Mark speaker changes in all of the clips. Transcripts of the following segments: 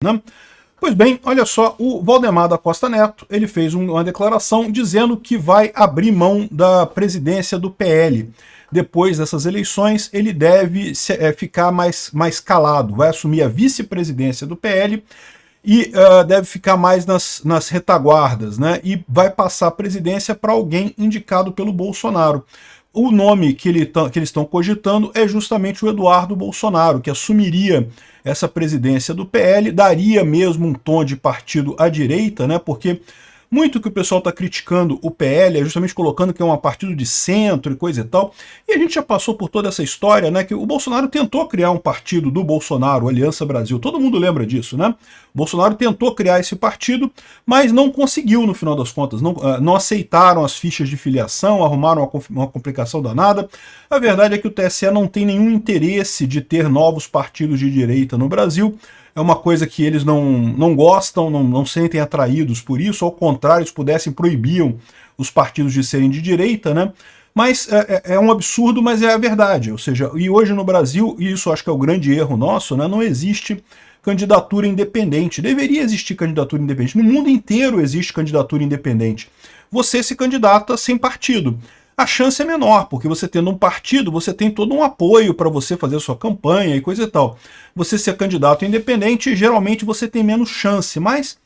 Speaker 1: né? Pois bem, olha só, o Valdemar da Costa Neto, ele fez uma declaração dizendo que vai abrir mão da presidência do PL. Depois dessas eleições, ele deve ficar mais calado, vai assumir a vice-presidência do PL e deve ficar mais nas retaguardas, né? E vai passar a presidência para alguém indicado pelo Bolsonaro. O nome que eles estão cogitando é justamente o Eduardo Bolsonaro, que assumiria essa presidência do PL, daria mesmo um tom de partido à direita, né? Porque muito que o pessoal está criticando o PL é justamente colocando que é um partido de centro e coisa e tal. E a gente já passou por toda essa história, né? Que o Bolsonaro tentou criar um partido do Bolsonaro, Aliança Brasil. Todo mundo lembra disso, né? O Bolsonaro tentou criar esse partido, mas não conseguiu no final das contas. Não aceitaram as fichas de filiação, arrumaram uma complicação danada. A verdade é que o TSE não tem nenhum interesse de ter novos partidos de direita no Brasil. É uma coisa que eles não gostam, não sentem atraídos por isso, ao contrário, se pudessem, proibiam os partidos de serem de direita, né? Mas é um absurdo, mas é a verdade. Ou seja, e hoje no Brasil, e isso acho que é o grande erro nosso, né? Não existe candidatura independente. Deveria existir candidatura independente. No mundo inteiro existe candidatura independente. Você se candidata sem partido. A chance é menor, porque você tendo um partido, você tem todo um apoio para você fazer a sua campanha e coisa e tal. Você ser candidato independente, geralmente você tem menos chance, mas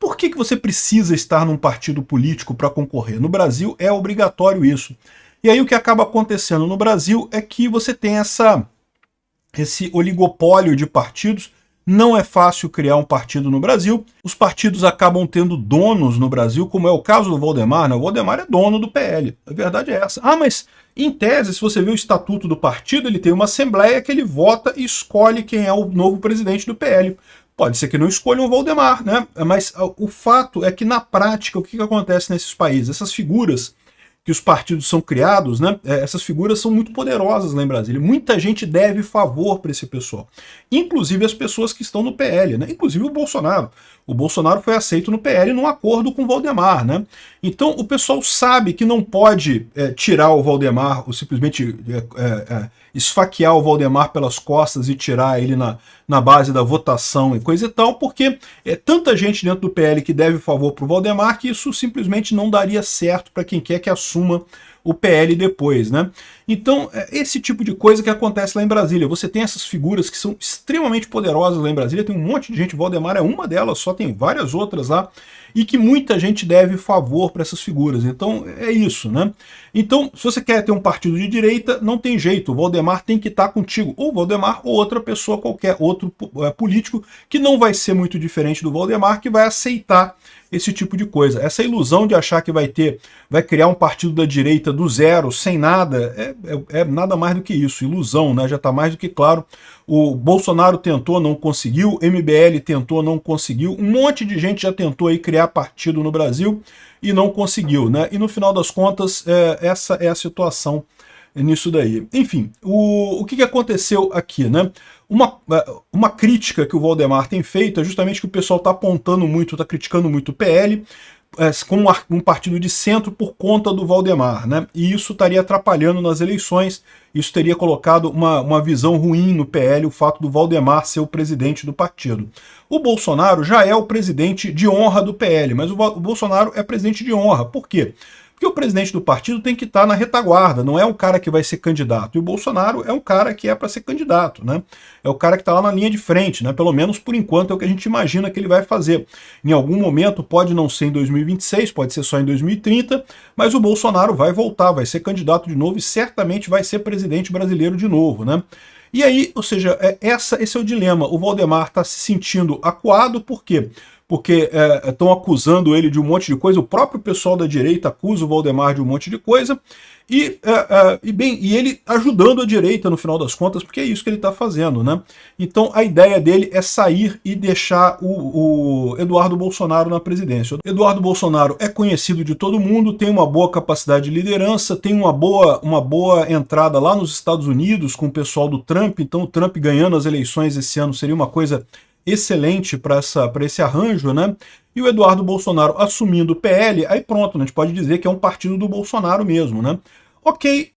Speaker 1: por que você precisa estar num partido político para concorrer? No Brasil é obrigatório isso. E aí o que acaba acontecendo no Brasil é que você tem esse oligopólio de partidos. Não é fácil criar um partido no Brasil. Os partidos acabam tendo donos no Brasil, como é o caso do Valdemar, né? O Valdemar é dono do PL. A verdade é essa. Ah, mas em tese, se você vê o estatuto do partido, ele tem uma assembleia que ele vota e escolhe quem é o novo presidente do PL. Pode ser que não escolham o Valdemar, né? Mas o fato é que na prática, o que acontece nesses países? Essas figuras que os partidos são criados, né? Essas figuras são muito poderosas lá em Brasília. Muita gente deve favor para esse pessoal. Inclusive as pessoas que estão no PL, né? Inclusive o Bolsonaro. O Bolsonaro foi aceito no PL num acordo com o Valdemar, né? Então o pessoal sabe que não pode tirar o Valdemar, ou simplesmente esfaquear o Valdemar pelas costas e tirar ele na base da votação e coisa e tal, porque é tanta gente dentro do PL que deve favor para o Valdemar que isso simplesmente não daria certo para quem quer que assuma o PL depois, né? Então, esse tipo de coisa que acontece lá em Brasília. Você tem essas figuras que são extremamente poderosas lá em Brasília, tem um monte de gente, o Valdemar é uma delas, só tem várias outras lá, e que muita gente deve favor para essas figuras. Então, é isso, né? Então, se você quer ter um partido de direita, não tem jeito, o Valdemar tem que estar contigo, ou o Valdemar ou outra pessoa qualquer, outro político, que não vai ser muito diferente do Valdemar, que vai aceitar esse tipo de coisa. Essa ilusão de achar que vai criar um partido da direita do zero, sem nada, é nada mais do que isso, ilusão, né? Já está mais do que claro. O Bolsonaro tentou, não conseguiu, MBL tentou, não conseguiu, um monte de gente já tentou aí criar partido no Brasil e não conseguiu, né? E no final das contas, essa é a situação nisso daí. Enfim, o que aconteceu aqui, né? Uma crítica que o Valdemar tem feito é justamente que o pessoal está apontando muito, está criticando muito o PL como um partido de centro por conta do Valdemar, né? E isso estaria atrapalhando nas eleições, isso teria colocado uma visão ruim no PL, o fato do Valdemar ser o presidente do partido. O Bolsonaro já é o presidente de honra do PL, mas o Bolsonaro é presidente de honra. Por quê? Porque o presidente do partido tem que estar na retaguarda, não é um cara que vai ser candidato. E o Bolsonaro é um cara que é para ser candidato, né? É o cara que está lá na linha de frente, né? Pelo menos por enquanto é o que a gente imagina que ele vai fazer. Em algum momento, pode não ser em 2026, pode ser só em 2030, mas o Bolsonaro vai voltar, vai ser candidato de novo e certamente vai ser presidente brasileiro de novo, né? E aí, ou seja, esse é o dilema. O Valdemar está se sentindo acuado, por quê? Porque estão acusando ele de um monte de coisa, o próprio pessoal da direita acusa o Valdemar de um monte de coisa, e ele ajudando a direita no final das contas, porque é isso que ele está fazendo, né? Então a ideia dele é sair e deixar o Eduardo Bolsonaro na presidência. O Eduardo Bolsonaro é conhecido de todo mundo, tem uma boa capacidade de liderança, tem uma boa entrada lá nos Estados Unidos com o pessoal do Trump, então o Trump ganhando as eleições esse ano seria uma coisa excelente para esse arranjo, né? E o Eduardo Bolsonaro assumindo o PL, aí pronto, a gente pode dizer que é um partido do Bolsonaro mesmo, né? Ok,